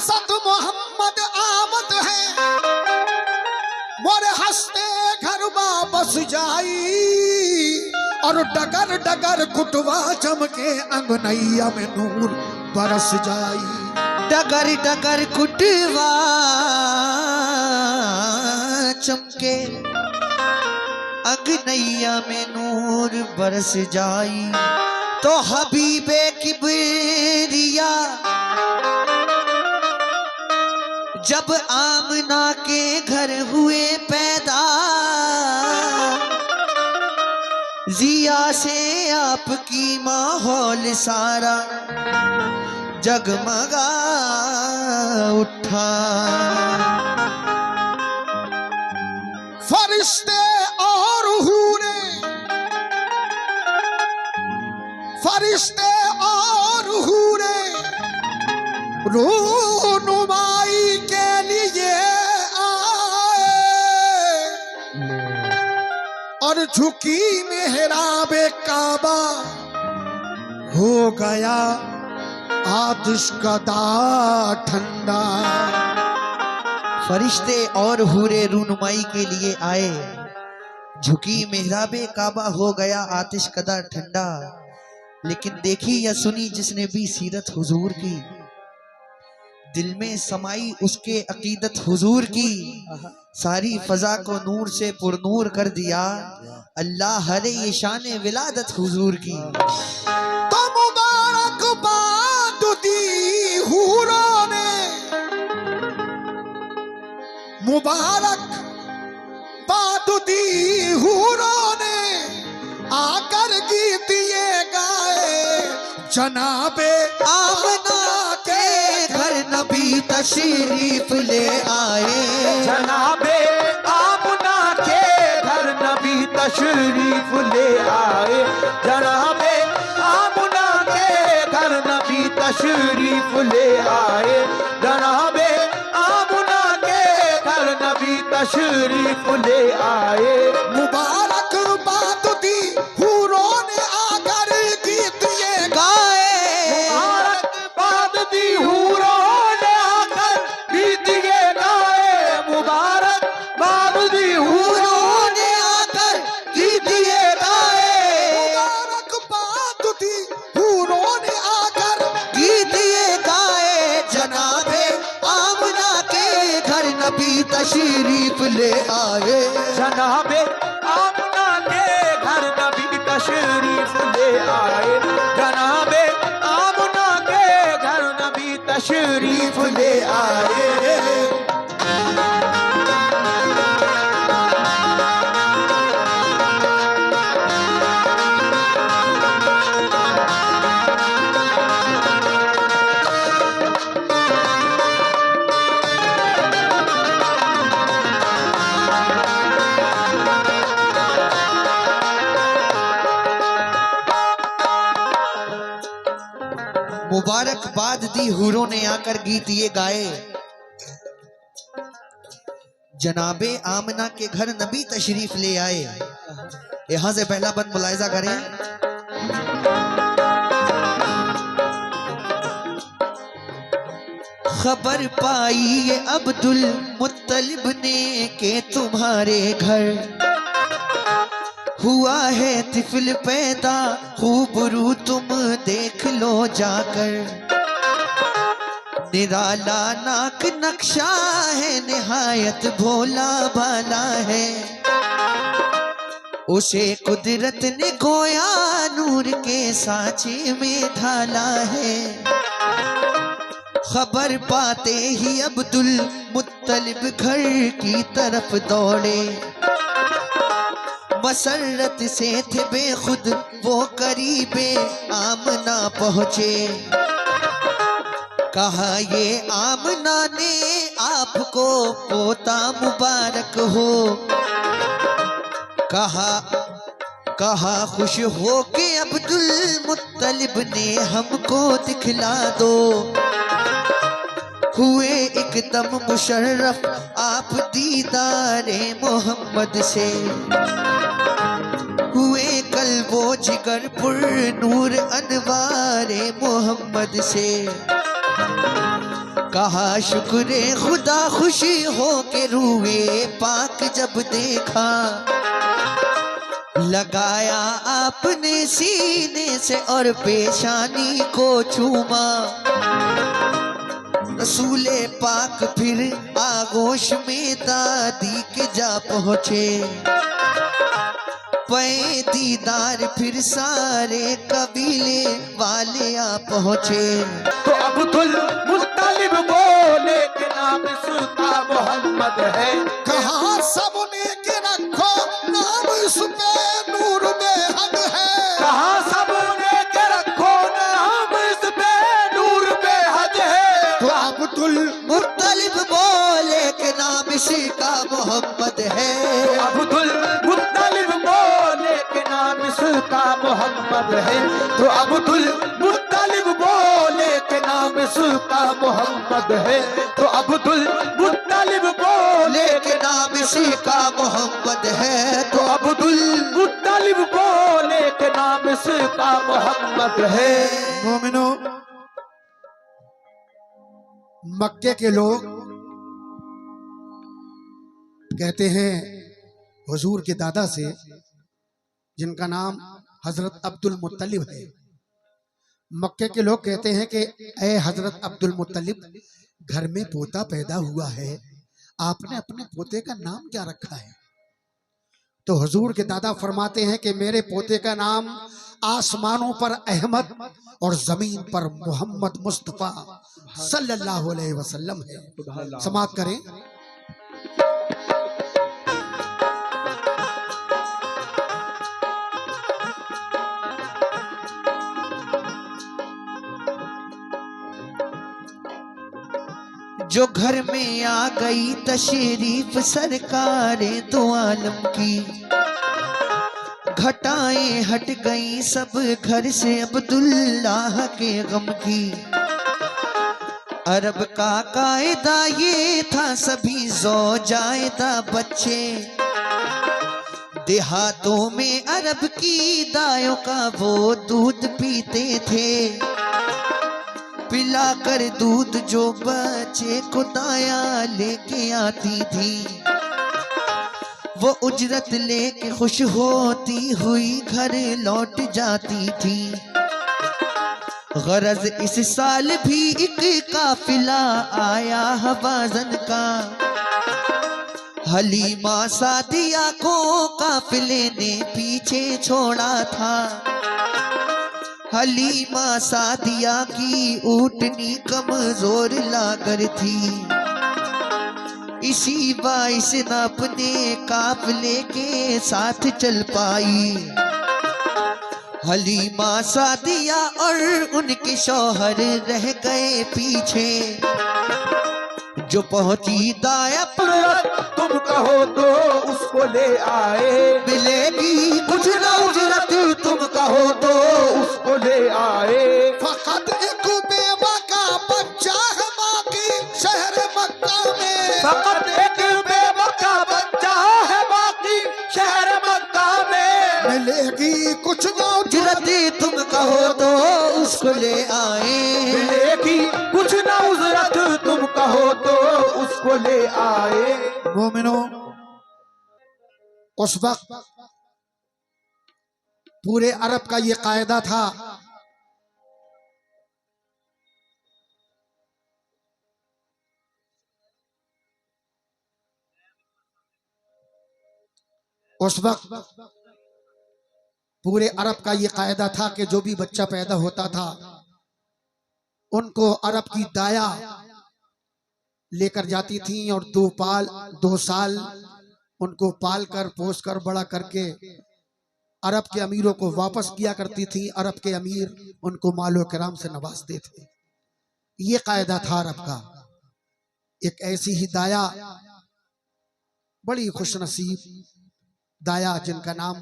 हसत मोहम्मद आमद है, मोरे हंसते घर वापस जाई। और डगर डगर कुटवा चमके अंगनैया में नूर बरस जाई। डगर डगर कुटवा चमके अंगनैया में नूर बरस जाई। तो हबीबे किबरिया जब आमना के घर हुए पैदा, जिया से आपकी माहौल सारा जगमगा उठा। फरिश्ते और हूरे, फरिश्ते और हूरे रूनुमाई के लिए आए। और झुकी मेहराबे काबा हो गया आतिश कदा ठंडा। फरिश्ते और हूरे रूनुमाई के लिए आए, झुकी मेहराबे काबा हो गया आतिश कदा ठंडा। लेकिन देखी या सुनी जिसने भी सीरत हुजूर की, दिल में समाई उसके अकीदत हुजूर की, सारी फजा को नूर से पुरनूर कर दिया। अल्लाह हरे ये शान विलादत हुजूर की। तो मुबारक बात दी हूरों ने, मुबारक बात दी हूरों ने, आकर गीत ये गाए। जनाबे आमना के घर नबी तशरीफ ले आए। जनाबे आमना के घर नबी तशरीफ ले आए। जनाबे आमना के घर नबी तशरीफ ले आए। जनाबे आमना के घर नबी तशरीफ ले आए। मुबारक बात दी हूरों ने, आकर गीत ये गाए। मुबारक बात दी हूरों ने आकर गीत ये गाए। मुबारक बात दी हूरों ने आकर गीत ये गाए। मुबारक बात दी हूरों ने आकर गीत ये गाए। जनाबे आमना के घर नबी तशरीफ ले आए। जनाबे आमना के घर नबी तशरीफ ले आए। जनाबे आमना के घर नबी तशरीफ ले आए। मुबारकबाद दी हूरों ने आकर गीत ये गाए। जनाबे आमना के घर नबी तशरीफ ले आए। यहां से पहला बंद मुलाहिजा करें। खबर पाई ये अब्दुल मुत्तलिब ने के तुम्हारे घर हुआ है तिफल पैदा, खूबरू तुम देख लो जाकर। निराला नाक नक्शा है, निहायत भोला भाला है। उसे कुदरत ने गोया नूर के सांचे में ढाला है। खबर पाते ही अब्दुल मुत्तलिब घर की तरफ दौड़े। मसरत से थे बेखुद वो करीबे आमना पहुँचे। कहा ये आमना ने आपको पोता मुबारक हो। कहा खुश हो के अब्दुल मुत्तलिब ने हमको दिखला दो। हुए एकदम मुशर्रफ आप दीदारे मोहम्मद से। हुए कल्बो जिगर पुर नूर अनवारे मोहम्मद से। कहा शुक्र खुदा खुशी हो के रूए पाक जब देखा, लगाया आपने सीने से और पेशानी को चूमा। रसूले पाक फिर आगोश में दादी के जा पहुँचे, पे दीदार फिर सारे कबीले वाले आ पहुँचे। तो अब्दुल मुत्तलिब बोले कि नाम इसका मोहम्मद है। कहा सबने के रखो नाम इस पे नूर बेहद है। कहा सबने के रखो नाम इस पे नूर बेहद है। तो अब्दुल मुत्तलिब बोले कि नाम इसका मोहम्मद है। अब्दुल मुत्तलिब बोले कि नाम इसका मोहम्मद है। तो अब्दुल मुत्तलिब बोले कि नाम इसका मोहम्मद है। तो अब्दुल मुत्तलिब बोले कि नाम इसका मोहम्मद है। तो अब्दुल मुत्तलिब बोले कि नाम इसका मोहम्मद है। मोमिनो, मक्के के लोग कहते हैं हुजूर के दादा से, जिनका नाम हजरत अब्दुल मुत्तलिब है, मक्के के लोग कहते हैं कि ए हजरत अब्दुल मुत्तलिब, घर में पोता पैदा हुआ है, आपने अपने पोते का नाम क्या रखा है? तो हुजूर के दादा फरमाते हैं कि मेरे पोते का नाम आसमानों पर अहमद और जमीन पर मोहम्मद मुस्तफा सल्लल्लाहु अलैहि वसल्लम है। समाप्त करें। जो घर में आ गई तशरीफ सरकारे दो आलम की, घटाएं हट गई सब घर से अब्दुल्लाह के गम की। अरब का कायदा ये था सभी ज़ौजायदा बच्चे, देहातों में अरब की दायों का वो दूध पीते थे। पिला कर दूध जो बच्चे को दाया लेके आती थी, वो उजरत लेके खुश होती हुई घर लौट जाती थी। गरज इस साल भी एक काफिला आया हवाजन का, हलीमा सादिया को काफिले ने पीछे छोड़ा था। हलीमा सादिया की ऊँटनी कमजोर लागर थी, इसी बाइस न अपने काफिले के साथ चल पाई। हलीमा सादिया और उनके शौहर रह गए पीछे। जो पहुंची दाया तुम कहो तो उसको ले आए, मिलेगी कुछ ना उजरत तुम कहो तो उसको ले आए। फकत एक बेवा का बच्चा है बाकी शहर मक्का में। फकत एक बेवा का बच्चा है बाकी शहर मक्का में। मिलेगी कुछ ना उजरत तुम कहो तो उसको ले आए। मिलेगी कुछ ना उजरत तुम कहो तो उसको ले आए। मोमिनो, उस वक्त पूरे अरब का ये कायदा था, उस वक्त पूरे अरब का ये कायदा था कि जो भी बच्चा पैदा होता था उनको अरब की दाया लेकर जाती थी और 2 साल उनको पाल कर पोस कर बड़ा करके अरब के अमीरों को वापस किया करती थी। अरब के अमीर उनको मालो कराम से नवाजते थे। ये कायदा था अरब का। एक ऐसी ही दाया, बड़ी खुशनसीब दाया, जिनका नाम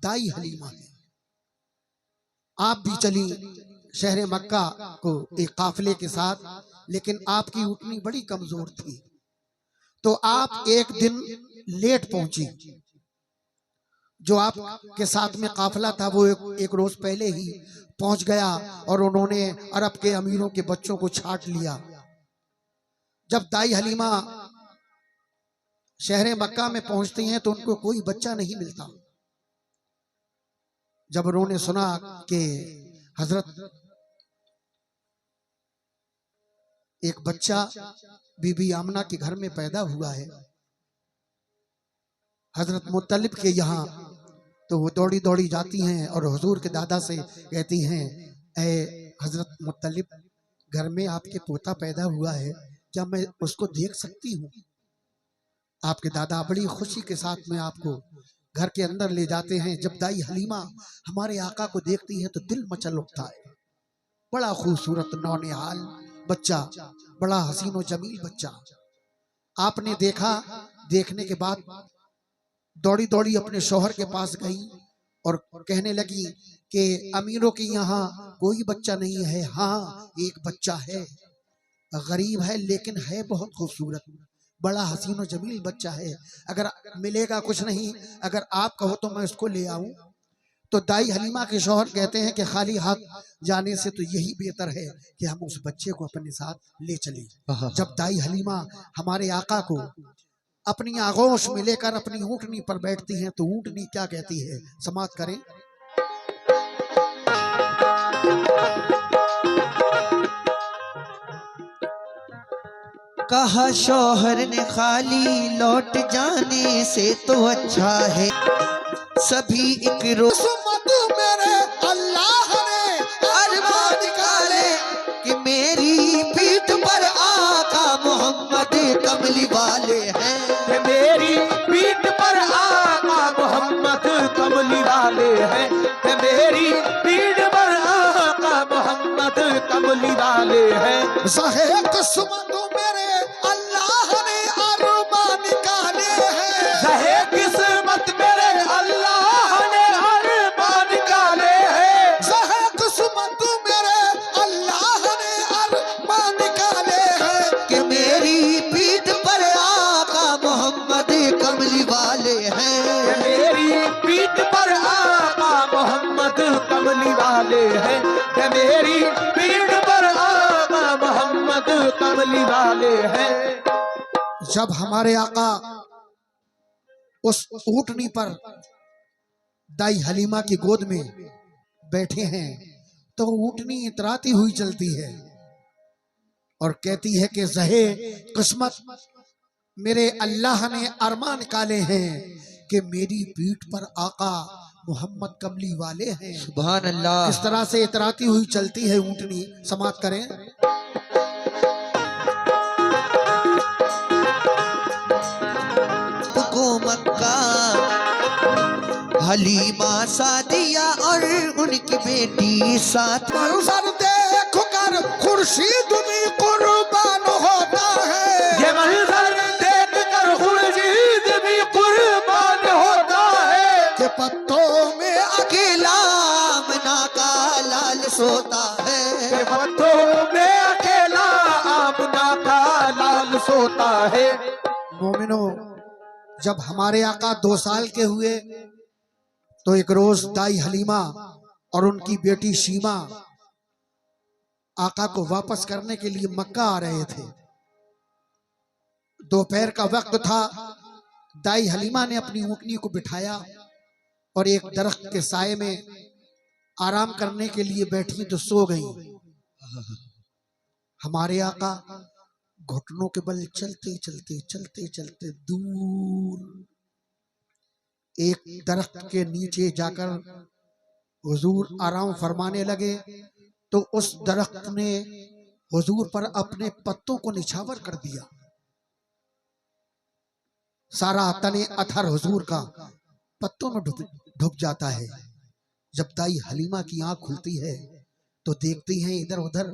दाई हलीमा है। आप भी चली शहर मक्का को एक काफिले के साथ, लेकिन आपकी ऊँटनी बड़ी कमजोर थी, तो आप एक दिन लेट पहुंची। जो आपके साथ में काफिला था वो एक रोज पहले ही पहुंच गया और उन्होंने अरब के अमीरों के बच्चों को छाट लिया। जब दाई हलीमा शहर मक्का में पहुंचती हैं तो उनको कोई बच्चा नहीं मिलता। जब उन्होंने सुना कि हजरत एक बच्चा बीबी आमना के घर में पैदा हुआ है हजरत मुत्तलिब के यहाँ, तो वो दौड़ी दौड़ी जाती हैं और हुजूर के दादा से कहती हैं, ए हजरत मुत्तलिब, घर में आपके पोता पैदा हुआ है, क्या मैं उसको देख सकती हूँ? आपके दादा बड़ी खुशी के साथ में आपको घर के अंदर ले जाते हैं। जब दाई हलीमा हमारे आका को देखती है तो दिल मचल उठता है। बड़ा खूबसूरत नौनिहाल बच्चा, बड़ा हसीन और जमील बच्चा। आपने देखा, देखने के बाद दौड़ी दौड़ी अपने शौहर के पास गई और कहने लगी कि अमीरों के यहाँ कोई बच्चा नहीं है। हाँ, एक बच्चा है, गरीब है लेकिन है बहुत खूबसूरत, बड़ा हसीन और जमील बच्चा है। अगर मिलेगा कुछ नहीं, अगर आप कहो तो मैं उसको ले आऊं। तो दाई हलीमा के शौहर कहते हैं कि खाली हाथ जाने से तो यही बेहतर है कि हम उस बच्चे को अपने साथ ले चलें। जब दाई हलीमा हमारे आका को अपनी आगोश में लेकर अपनी ऊँटनी पर बैठती हैं तो ऊँटनी क्या कहती है, समाप्त करें। कहा शौहर ने खाली लौट जाने से तो अच्छा है, सभी एक रोज मेरे अल्लाह ने अरमान निकाले कि मेरी पीठ पर आका मोहम्मद कमली वाले हैं, कि मेरी पीठ पर आका मोहम्मद कमली वाले हैं, कि मेरी पीठ पर आका मोहम्मद कमली वाले हैं। ज़हे किस्मत मेरे अल्लाह ने अरमान निकाले हैं, ज़हे किस्मत मेरे अल्लाह ने अरमान निकाले हैं, ज़हे किस्मत मेरे अल्लाह ने अरमान निकाले हैं कि मेरी पीठ पर आका मोहम्मद कमली वाले हैं, कि मेरी पीठ पर आका मोहम्मद कमली वाले हैं, कि मेरी पीठ पर आका मोहम्मद कमली वाले हैं। जब हमारे आका उस ऊँटनी पर दाई हलीमा की गोद में बैठे हैं तो ऊँटनी इतराती हुई चलती है और कहती है कि ज़हे किस्मत मेरे अल्लाह ने अरमान निकाले हैं कि मेरी पीठ पर आका मोहम्मद कमली वाले हैं। सुभान अल्लाह। इस तरह से इतराती हुई चलती है ऊँटनी, समाप्त करें। को मक्का हलीमा सादिया और उनकी बेटी साथ, मंजर देख कर खुर्शीद भी कुर्बान होता है, ये मंजर देख कर खुर्शीद भी कुर्बान होता है, कि पत्तों में अकेला आमना का लाल सोता है, के पत्तों में अकेला आमना का लाल सोता है। मोमिनो, जब हमारे आका 2 साल के हुए तो एक रोज दाई हलीमा और उनकी बेटी शीमा आका को वापस करने के लिए मक्का आ रहे थे। दोपहर का वक्त था। दाई हलीमा ने अपनी ऊँटनी को बिठाया और एक दरख्त के साए में आराम करने के लिए बैठी तो सो गई। हमारे आका घुटनों के बल चलते चलते चलते चलते दूर एक दरख्त के नीचे जाकर हुजूर आराम फरमाने लगे तो उस दरख्त ने हुजूर पर अपने पत्तों को निछावर कर दिया। सारा तने अथर हुजूर का पत्तों में डूब जाता है। जब दाई हलीमा की आंख खुलती है तो देखती हैं इधर उधर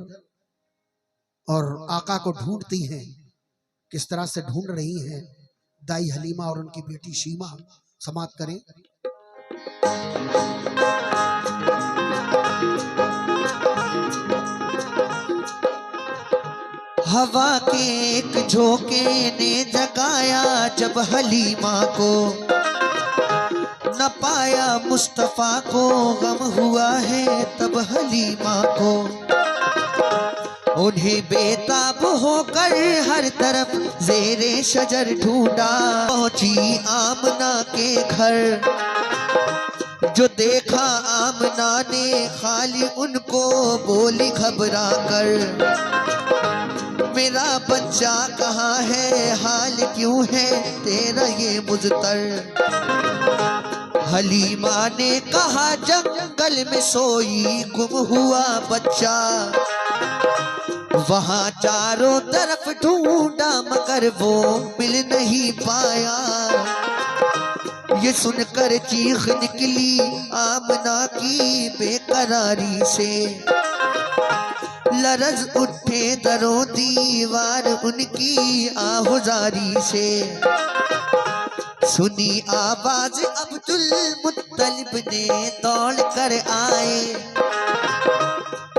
और आका को ढूंढती हैं। किस तरह से ढूंढ रही हैं दाई हलीमा और उनकी बेटी शीमा, समाप्त करें। हवा के एक झोंके ने जगाया जब हलीमा को, न पाया मुस्तफा को गम हुआ है तब हलीमा को, उन्हें बेताब होकर हर तरफ ज़ेरे शजर ढूंढा। पहुंची आमना के घर, जो देखा आमना ने खाली उनको बोली घबरा कर, मेरा बच्चा कहाँ है, हाल क्यों है तेरा ये मुज़तर। हलीमा ने कहा जंगल में सोई गुम हुआ बच्चा, वहाँ चारों तरफ ढूंढा मगर वो मिल नहीं पाया। ये सुनकर चीख निकली आमना की बेकरारी से, लरज उठे दरों दीवार उनकी आहुजारी से। सुनी आवाज अब्दुल मुत्तलिब ने दौड़ कर आए,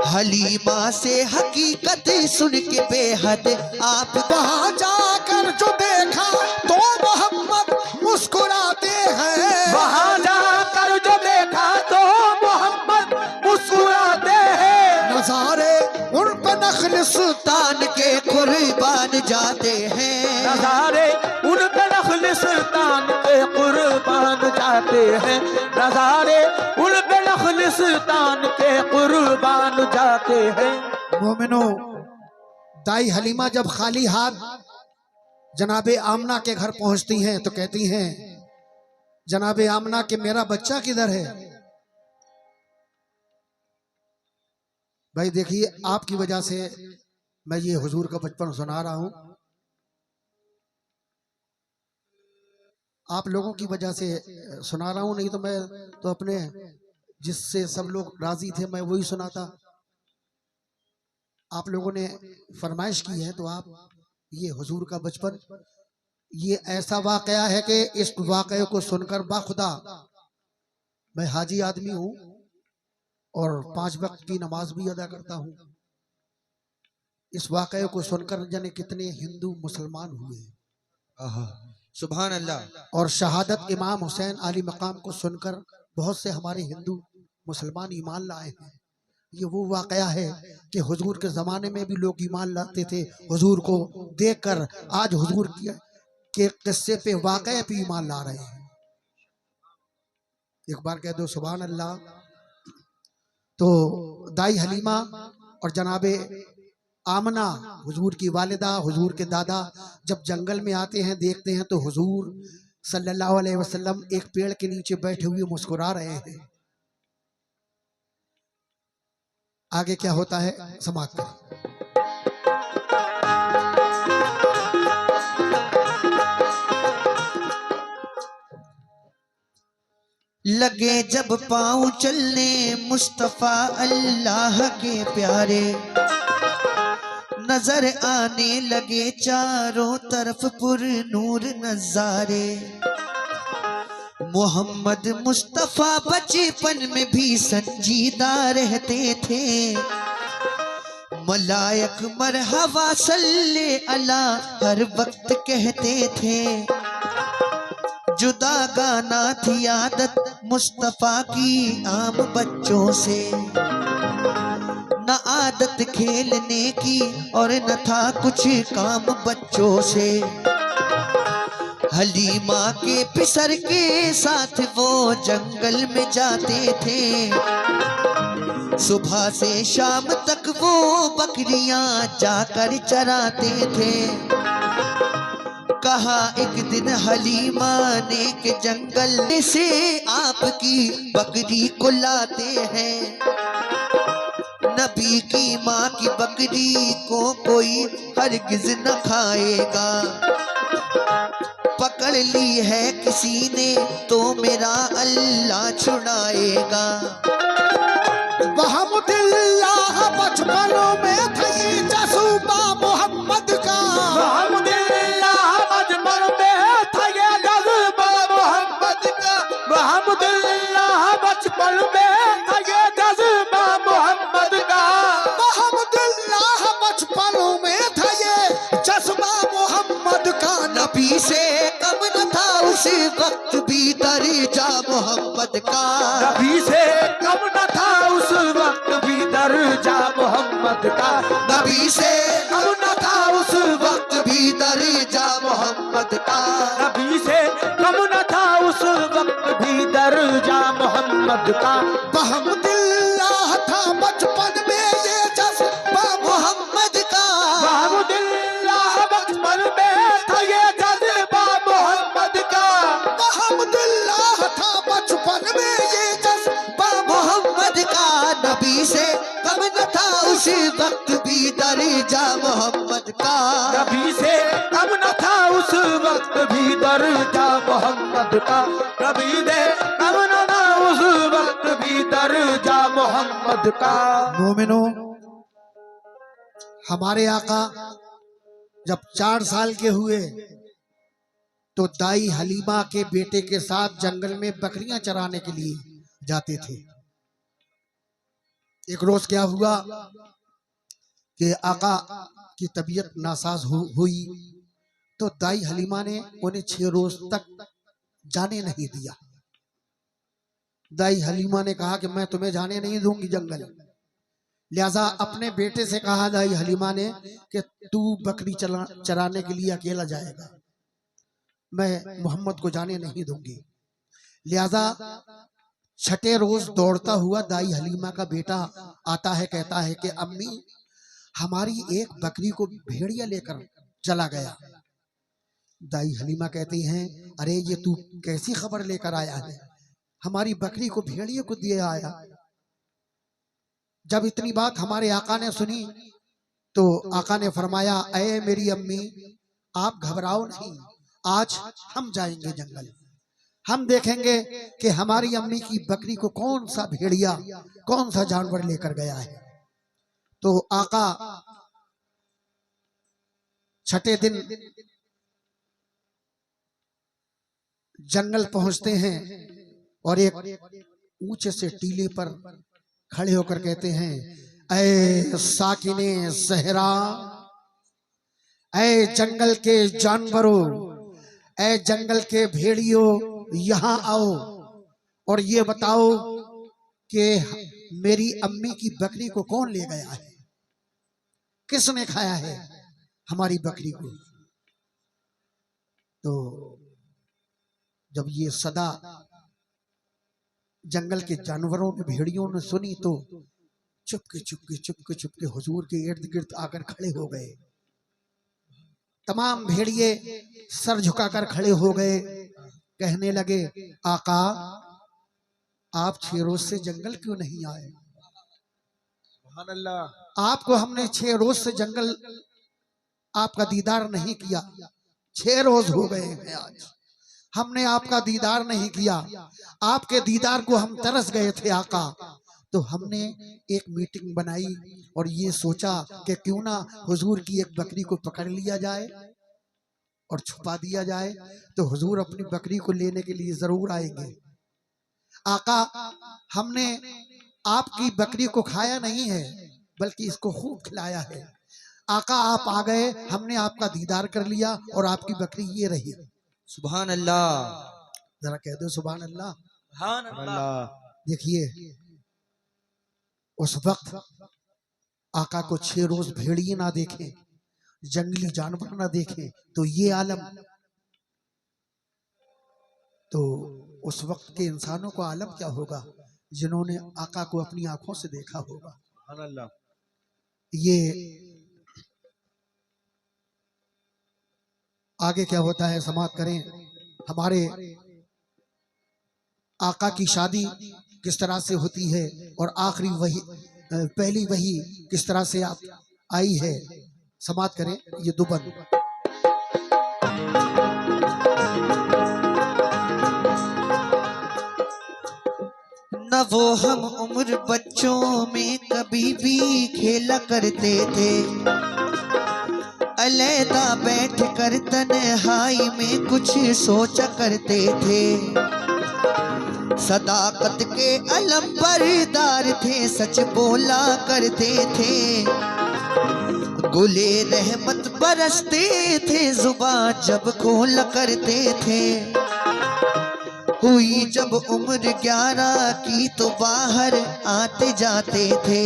हलीमा से हकीकत सुन के बेहद आप। वहां जाकर जो देखा तो मोहम्मद मुस्कुराते हैं, वहां जाकर जो देखा तो मोहम्मद मुस्कुराते हैं। नजारे उन पर नखलिस्तान के कुर्बान जाते हैं, नजारे उन पे नखलिस्तान के कुर्बान जाते हैं, नजारे उन पे नखलिस्तान के कुर्बान जाते हैं। मोमिनो, दाई हलीमा जब खाली हाथ जनाबे आमना के घर पहुंचती हैं तो कहती हैं, जनाबे आमना के मेरा बच्चा किधर है। भाई देखिए, आपकी वजह से मैं ये हुजूर का बचपन सुना रहा हूं, आप लोगों की वजह से सुना रहा हूं, नहीं तो मैं तो अपने जिससे सब लोग राजी थे मैं वही सुनाता। आप लोगों ने फरमाइश की है तो आप ये हुजूर का बचपन, ये ऐसा वाकया है कि इस वाकये को सुनकर बाखुदा, मैं हाजी आदमी हूं और 5 वक्त की नमाज भी अदा करता हूं, इस वाकये को सुनकर जाने कितने हिंदू मुसलमान हुए। सुभान अल्लाह। और शहादत इमाम हुसैन आली मकाम को सुनकर बहुत से हमारे हिंदू मुसलमान ईमान लाए हैं। ये वो वाकया है कि हुजूर के ज़माने में भी लोग ईमान लाते थे, हुजूर को देखकर आज हुजूर के किस्से पे वाकये पे ईमान ला रहे हैं। एक बार कह दो सुभान अल्लाह। तो दाई हलीमा और जनाबे आमना, हुजूर की वालिदा, हुजूर के दादा जब जंगल में आते हैं, देखते हैं तो हुजूर सल्लल्लाहु अलैहि वसल्लम एक पेड़ के नीचे बैठे हुए मुस्कुरा रहे हैं। आगे क्या होता है समाप्त करें। लगे जब पाँव चलने मुस्तफा अल्लाह के प्यारे, नजर आने लगे चारों तरफ पुर नूर नजारे। मोहम्मद मुस्तफा बचपन में भी संजीदा रहते थे, मलायक मरहबा सल्ले अला हर वक्त कहते थे। जुदा गाना थी आदत मुस्तफा की आम बच्चों से, न आदत खेलने की और न था कुछ काम बच्चों से। हलीमा के पिसर के साथ वो जंगल में जाते थे, सुबह से शाम तक वो बकरियां जाकर चराते थे। कहा एक दिन हलीमा ने कि जंगल से आपकी बकरी को लाते हैं, नबी की माँ की बकरी को कोई हरगिज न खाएगा। पकड़ ली है किसी ने तो मेरा अल्लाह छुड़ाएगा। बहमुदिल्लाह बचपन में थी जज़्बा मोहम्मद का, बहमुदिल्लाह बचपन में था ये जज़्बा मोहम्मद का, बहमुदिल्लाह बचपन में था ये जज़्बा मोहम्मद का, बहमुदिल्लाह बचपन में था ये जज़्बा मोहम्मद का। नबी से कम न था उस वक्त भी दर्जा मोहम्मद का, नबी से कम न था उस वक्त भी दर्जा मोहम्मद का, नबी भी दर्जा मोहम्मद का। नबी से कम न था उस वक्त भी दर्जा मोहम्मद का। बहमदिल्लाह था बचपन में ये जज्बा मोहम्मद का। बहमदिल्लाह बचपन में था ये जज्बा मोहम्मद का। बहमदिल्लाह था बचपन में ये जज्बा मोहम्मद का। नबी से कम न था उस वक्त भी दर्जा मोहम्मद का। नबी से कम न था उस वक्त भी दर्जा मोहम्मद का। नबी से कम न था उस वक्त भी दर्जा मोहम्मद का। मोमिनो, हमारे आका जब 4 साल के हुए तो दाई हलीमा के बेटे के साथ जंगल में बकरियां चराने के लिए जाते थे। एक रोज क्या हुआ कि आका की तबीयत नासाज हुई तो दाई हलीमा ने उन्हें 6 रोज तक जाने नहीं दिया। दाई हलीमा ने कहा कि मैं तुम्हें जाने नहीं दूंगी जंगल। लिहाजा अपने बेटे से कहा दाई हलीमा ने कि तू बकरी चराने के लिए अकेला जाएगा, मैं मोहम्मद को जाने नहीं दूंगी। लिहाजा 6ठे रोज दौड़ता हुआ दाई हलीमा का बेटा आता है, कहता है कि अम्मी हमारी एक बकरी को भेड़िया लेकर चला गया। दाई हलीमा कहती हैं, अरे ये तू कैसी खबर लेकर आया है, हमारी बकरी को भेड़िए को दिए आया। जब इतनी बात हमारे आका ने सुनी तो आका ने फरमाया, अये मेरी अम्मी आप घबराओ नहीं, आज हम जाएंगे जंगल, हम देखेंगे कि हमारी अम्मी की बकरी को कौन सा भेड़िया कौन सा जानवर लेकर गया है। तो आका 6ठे दिन जंगल पहुंचते हैं और एक ऊंचे से टीले पर खड़े होकर कहते हैं, ऐ साकिने सहरा, ऐ जंगल के जानवरों, ऐ जंगल के भेड़ियों, यहाँ आओ और ये बताओ कि मेरी अम्मी की बकरी को कौन ले गया है, किसने खाया है हमारी बकरी को। तो जब ये सदा जंगल के जानवरों के भेड़ियों ने सुनी तो चुपके हुजूर के इर्द गिर्द आकर खड़े हो गए। तमाम भेड़िए सर झुकाकर खड़े हो गए, कहने लगे, आका आप 6 रोज से जंगल क्यों नहीं आए? सुभान अल्लाह, आपको हमने 6 रोज से जंगल आपका दीदार नहीं किया। 6 रोज हो गए हैं आज, हमने आपका दीदार नहीं किया। आपके दीदार को हम तरस गए थे आका। तो हमने एक मीटिंग बनाई और ये सोचा कि क्यों ना हुजूर की एक बकरी को पकड़ लिया जाए और छुपा दिया जाए, तो हुजूर अपनी बकरी को लेने के लिए जरूर आएंगे। आका हमने आपकी बकरी को खाया नहीं है बल्कि इसको खूब खिलाया है। आका आप आ गए, हमने आपका दीदार कर लिया और आपकी बकरी ये रही। सुभान अल्लाह, जरा कह दो सुभान अल्लाह। सुभान अल्लाह। देखिए उस वक्त आका को 6 रोज भेड़िए ना देखे, जंगली जानवर ना देखे तो ये आलम, तो उस वक्त के इंसानों को आलम क्या होगा जिन्होंने आका को अपनी आंखों से देखा होगा। सुभान अल्लाह। ये आगे क्या होता है समाप्त करें। हमारे आका की शादी किस तरह से होती है और आखिरी वही पहली वही किस तरह से आई है, समाप्त करें ये दो बंद। न वो हम उम्र बच्चों में कभी भी खेला करते थे, अलैदा बैठ कर तन्हाई में कुछ सोचा करते थे। सदाकत के अलम बरदार थे, सच बोला करते थे। गुले रहमत बरसते थे, जुबान जब खोला करते थे। हुई जब उम्र 11 की तो बाहर आते जाते थे।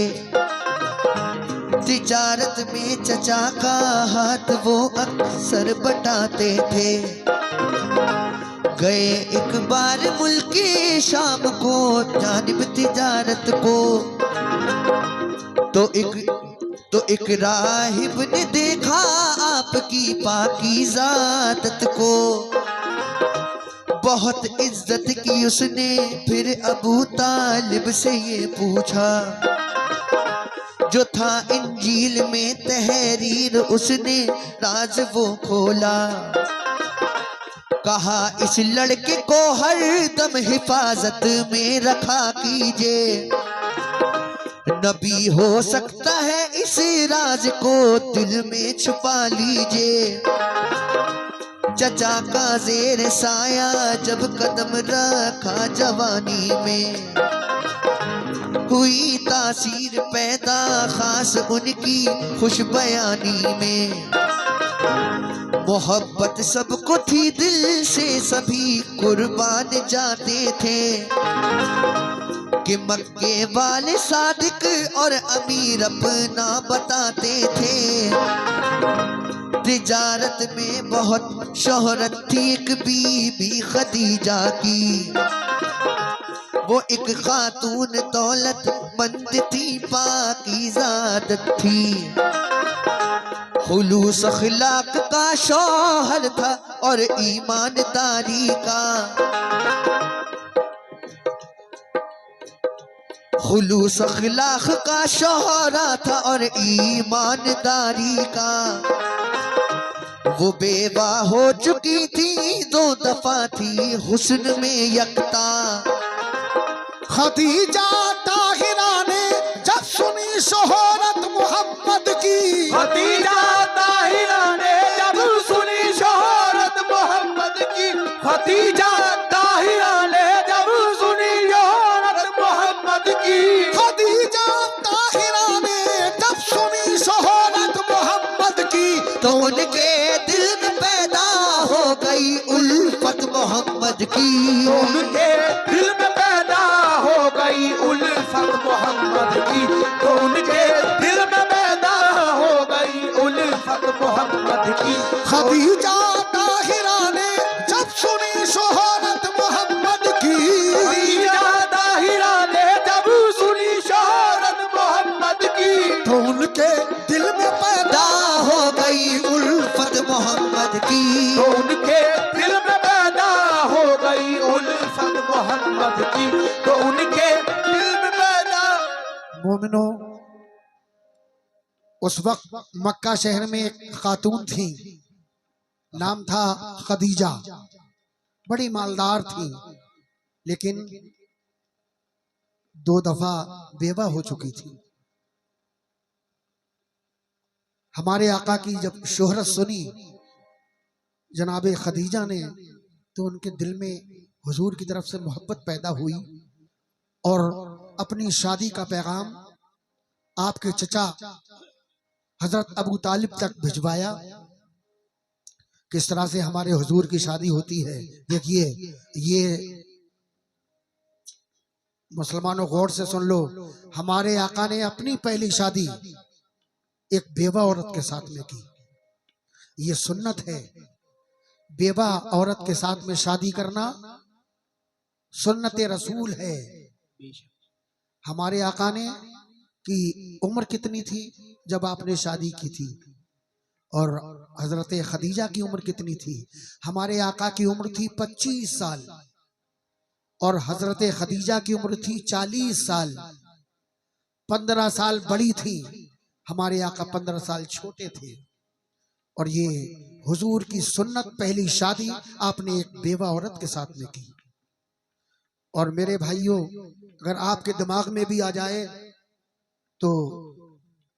तिजारत में चचा का हाथ वो अक्सर बटाते थे। गए एक बार मुल्के शाम को जानिब तिजारत को, तो एक राहिब ने देखा आपकी पाकीज़ा आदत को। बहुत इज्जत की उसने फिर अबू तालिब से ये पूछा, जो था इंजील में तहरीर उसने राज वो खोला। कहा इस लड़के को हर दम हिफाजत में रखा कीजिए, नबी हो सकता है इस राज को दिल में छुपा लीजिए। चचा का जेर साया जब कदम रखा जवानी में, हुई तासीर पैदा खास उनकी खुश बयानी में। मोहब्बत सबको थी दिल से सभी कुर्बान जाते थे, कि मक्के वाले सादिक और अमीर अपना बताते थे। तिजारत में बहुत शोहरत थी एक बीबी खदीजा की, वो एक खातून दौलत मंद थी पाकीज़ा आदत थी। खुलूस अखलाक का शौहर था और ईमानदारी का, खुलूस अखलाक का शौहरा था और ईमानदारी का। वो बेवा हो चुकी थी 2 दफा थी हुस्न में यकता। खदीजा ताहिरा ने जब सुनी शोहरत मोहम्मद की, खदीजा ताहिरा ने जब सुनी शोहरत मोहम्मद की, खदीजा ताहिरा ने जब सुनी शोहरत मोहम्मद की, खदीजा ताहिरा ने जब सुनी शोहरत मोहम्मद की, तो उनके दिल में पैदा हो गई उल्फत मोहम्मद की। तो उनके दिल में पैदा हो गई उल्फत मोहम्मद की, तो उनके दिल में पैदा हो गई उल्फत मोहम्मद की। खदीजा ताहिरा ने जब सुनी शोहरत मोहम्मद की, खदीजा ताहिरा ने जब सुनी शोहरत मोहम्मद की, तो उनके दिल में पैदा हो गई उल्फत मोहम्मद की। तो उनके दिल में पैदा हो गई उल्फत मोहम्मद की, तो उनके दिल में पैदा। मोमिनो, उस वक्त मक्का शहर में एक खातून थी, नाम था खदीजा। बड़ी मालदार थी, लेकिन 2 दफा बेवा हो चुकी थी। हमारे आका की जब शोहरत सुनी जनाबे खदीजा ने, तो उनके दिल में हुजूर की तरफ से मोहब्बत पैदा हुई और अपनी शादी का पैगाम आपके चचा हजरत अबू तालिब तक भिजवाया। किस तरह से हमारे हुजूर की शादी होती है देखिए। ये मुसलमानों गौर से सुन लो, हमारे आका ने अपनी पहली शादी एक बेवा औरत के साथ में की। ये सुन्नत है, बेवा औरत के साथ में शादी करना सुन्नत रसूल है। हमारे आका ने की उम्र कितनी थी जब आपने शादी की थी, और हजरत खदीजा की उम्र कितनी थी? हमारे आका की उम्र थी 25 साल और हजरत खदीजा की उम्र थी 40 साल। 15 साल बड़ी थी, हमारे आका 15 साल छोटे थे। और ये हुजूर की सुन्नत पहली शादी आपने एक बेवा औरत के साथ में की। और मेरे भाइयों, अगर आपके दिमाग में भी आ जाए तो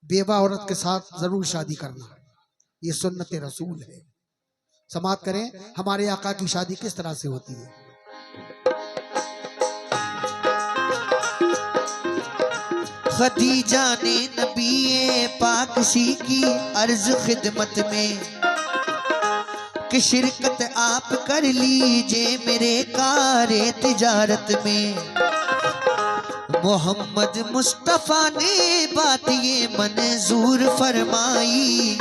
बेवा औरत के साथ जरूर शादी करना, ये सुन्नत रसूल है। समाअत करें हमारे आका की शादी किस तरह से होती है। खदीजा ने नबी पाक सी की अर्ज खिदमत में कि शिरकत आप कर लीजिए मेरे कारे तिजारत में। मोहम्मद मुस्तफा ने बात ये मंजूर फरमाई,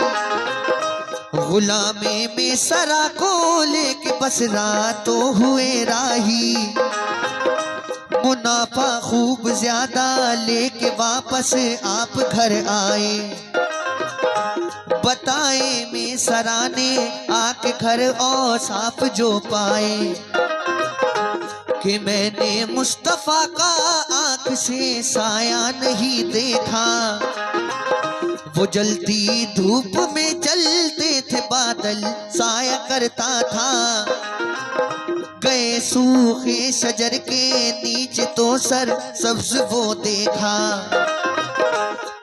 गुलामे में सरा को लेके बस रातों हुए राही, मुनाफा खूब ज्यादा लेके वापस आप घर आए। बताए में सरा ने आके घर और साफ जो पाए कि मैंने मुस्तफा का आंख से साया नहीं देखा, वो जलती धूप में चलते थे बादल साया करता था, गए सूखे शजर के नीचे तो सर सब्ज वो देखा,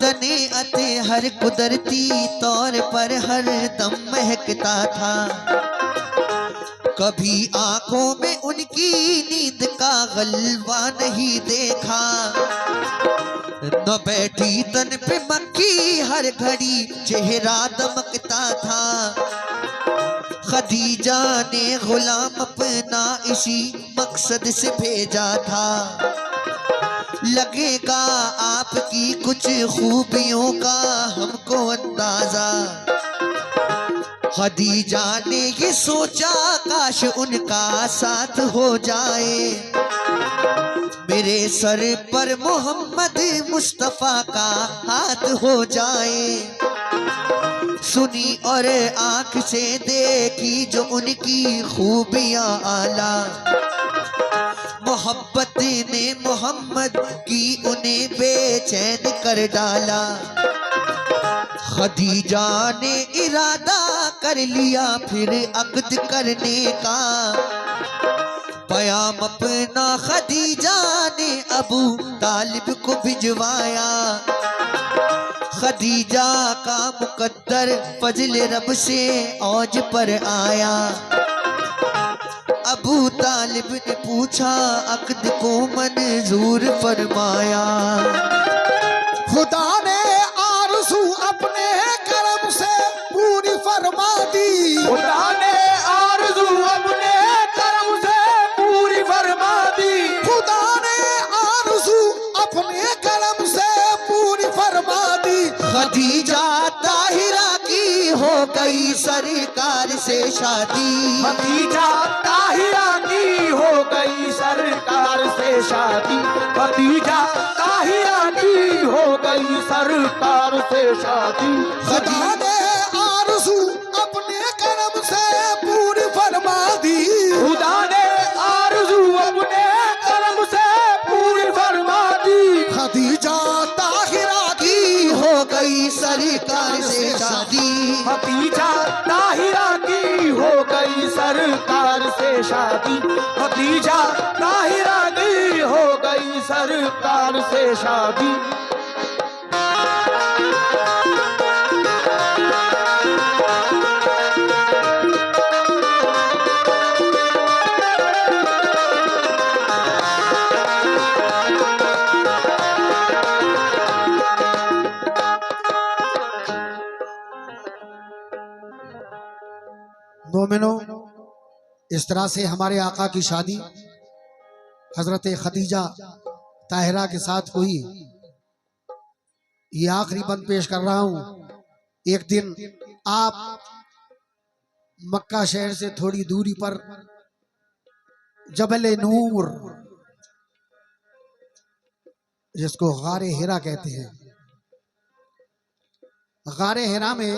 तने अते हर कुदरती तौर पर हर दम महकता था, कभी आंखों में उनकी नींद का गलबा नहीं देखा, न बैठी तन पे मक्खी हर घड़ी चेहरा दमकता था, खदीजा ने गुलाम अपना इसी मकसद से भेजा था, लगेगा आपकी कुछ खूबियों का हमको अंदाजा। खदीजा ने ये सोचा काश उनका साथ हो जाए, मेरे सर पर मोहम्मद मुस्तफा का हाथ हो जाए, सुनी और आंख से देखी जो उनकी खूबियां आला, मोहब्बत ने मोहम्मद की उन्हें बेचैन कर डाला, खदीजा ने इरादा कर लिया फिर अक़्द करने का, पयाम अपना खदीजा ने अबू तालिब को भिजवाया, खदीजा का मुकद्दर फजल रब से औज पर आया, अबू तालिब ने पूछा अक़्द को मंजूर फरमाया, खुदा ने आरज़ू अपने करम से पूरी फरमा दी, खुदा ने आरज़ू अपने करम से पूरी फरमा दी, खुदा ने आरज़ू अपने करम से पूरी फरमा दी, खदीजा ताहिरा की हो गई सरकार से शादी, खदीजा ताहिरा की हो गई सरकार से शादी, खदीजा ताहिरा की हो गई सरकार से शादी, खुदा ने आरज़ू अपने करम से पूरी फरमा दी, खुदा ने आरज़ू अपने करम से पूरी फरमा दी, खदीजा ताहिरा की हो गई सरकार से शादी, खदीजा ताहिरा की हो गई सरकार से शादी, खदीजा ताहिरा की हो गई सरकार से शादी। मोमिनो, इस तरह से हमारे आका की शादी हजरत खदीजा ताहिरा के साथ हुई। ये आखिरी बंद पेश कर रहा हूं। एक दिन आप मक्का शहर से थोड़ी दूरी पर जबल नूर, जिसको गारे हिरा कहते हैं, गारे हिरा में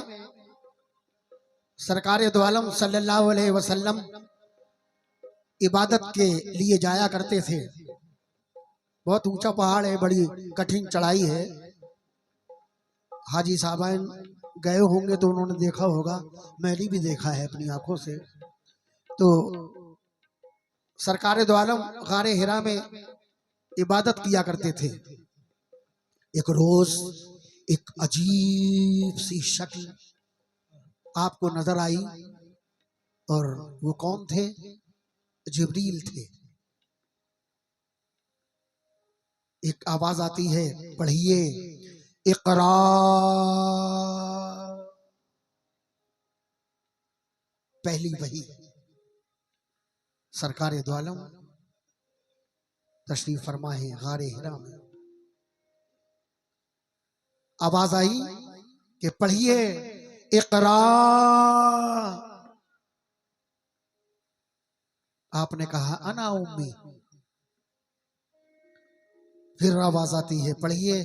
सरकारे दो आलम सल्लल्लाहु अलैहि वसल्लम इबादत के लिए जाया करते थे। बहुत ऊंचा पहाड़ है, बड़ी कठिन चढ़ाई है। हाजी साहबान गए होंगे तो उन्होंने देखा होगा, मैंने भी देखा है अपनी आंखों से। तो सरकारे दो आलम गारे हिरा में इबादत किया करते थे। एक रोज एक अजीब सी शक्ल आपको नजर आई, और वो कौन थे? जिब्रील थे। एक आवाज आती है, पढ़िए इक़रा। पहली वही। सरकार दो आलम तशरीफ फरमा है गारे हिरा में। आवाज आई कि पढ़िए इकरा। आपने कहा अना उम्मी। फिर आवाज आती है पढ़िए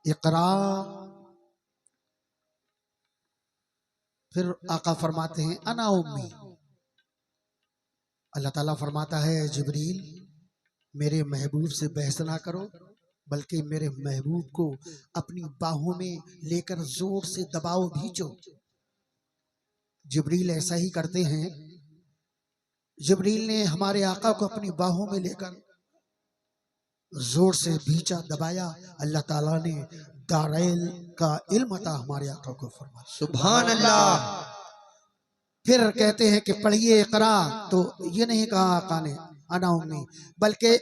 इकरा। फिर आका फरमाते हैं अना उम्मी। अल्लाह ताला फरमाता है जिब्रील मेरे महबूब से बहस ना करो, बल्कि मेरे महबूब को अपनी बाहों में लेकर जोर से दबाओ, भींचो। जिब्रील ऐसा ही करते हैं। जिब्रील ने हमारे आका को अपनी बाहों में लेकर जोर से भींचा, दबाया। अल्लाह ताला ने दारैल का इल्म अता हमारे आका को फरमाया। सुभान अल्लाह। फिर कहते हैं कि पढ़िए इकरा, तो ये नहीं कहा आका ने अना उम्मी, बल्कि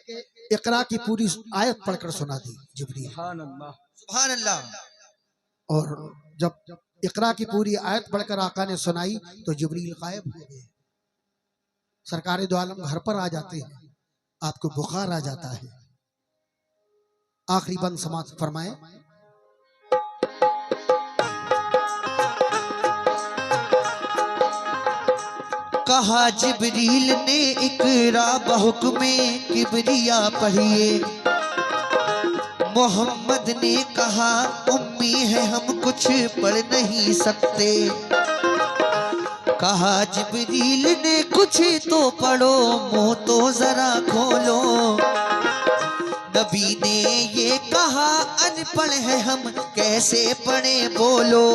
इकरा की पूरी आयत पढ़कर सुना दी जिब्रील। सुभान अल्लाह। और जब इकरा की पूरी आयत पढ़कर आका ने सुनाई तो जिब्रील गायब हो गए। सरकार दो आलम घर पर आ जाते हैं, आपको बुखार आ जाता है। आखिरी बंद समाप्त फरमाए। कहा जिब्रील ने इकरा बहुक्मे किबरिया पढ़िए। मोहम्मद ने कहा उम्मी है हम कुछ पढ़ नहीं सकते। कहा जिब्रील ने कुछ तो पढ़ो, मुंह तो जरा खोलो। नबी ने ये कहा अनपढ़ है हम कैसे पढ़े बोलो।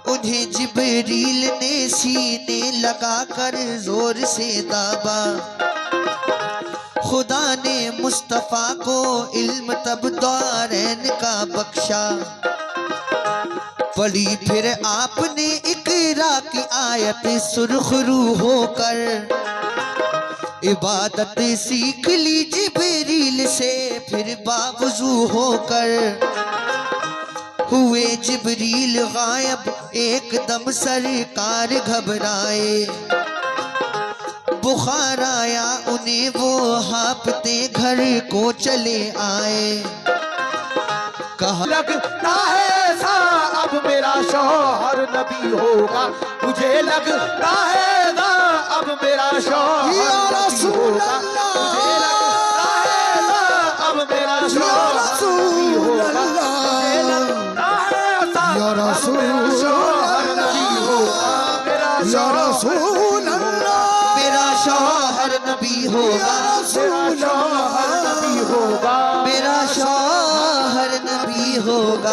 उन्हें जिब्रील ने सीने लगाकर जोर से दाबा। खुदा ने मुस्तफा को इल्म तब दारैन का बख्शा। पढ़ी फिर आपने इकरा की आयत सुरखरू होकर। इबादत सीख ली जिब्रील से फिर बावजू होकर। हुए जिब्रील गायब एकदम सरकार घबराए। बुखार आया उन्हें वो हांफते घर को चले आए। कहा लगता है ऐसा अब मेरा शौहर नबी होगा। मुझे लगता है ऐसा अब मेरा शौहर नबी होगा। मुझे लगता है ऐसा अब मेरा शौहर नबी होगा। मुझे लगता है ऐसा अब मेरा शौहर नबी होगा। मेरा शौहर मेरा शौहर नबी होगा। शौहर नबी होगा। मेरा शौहर नबी होगा।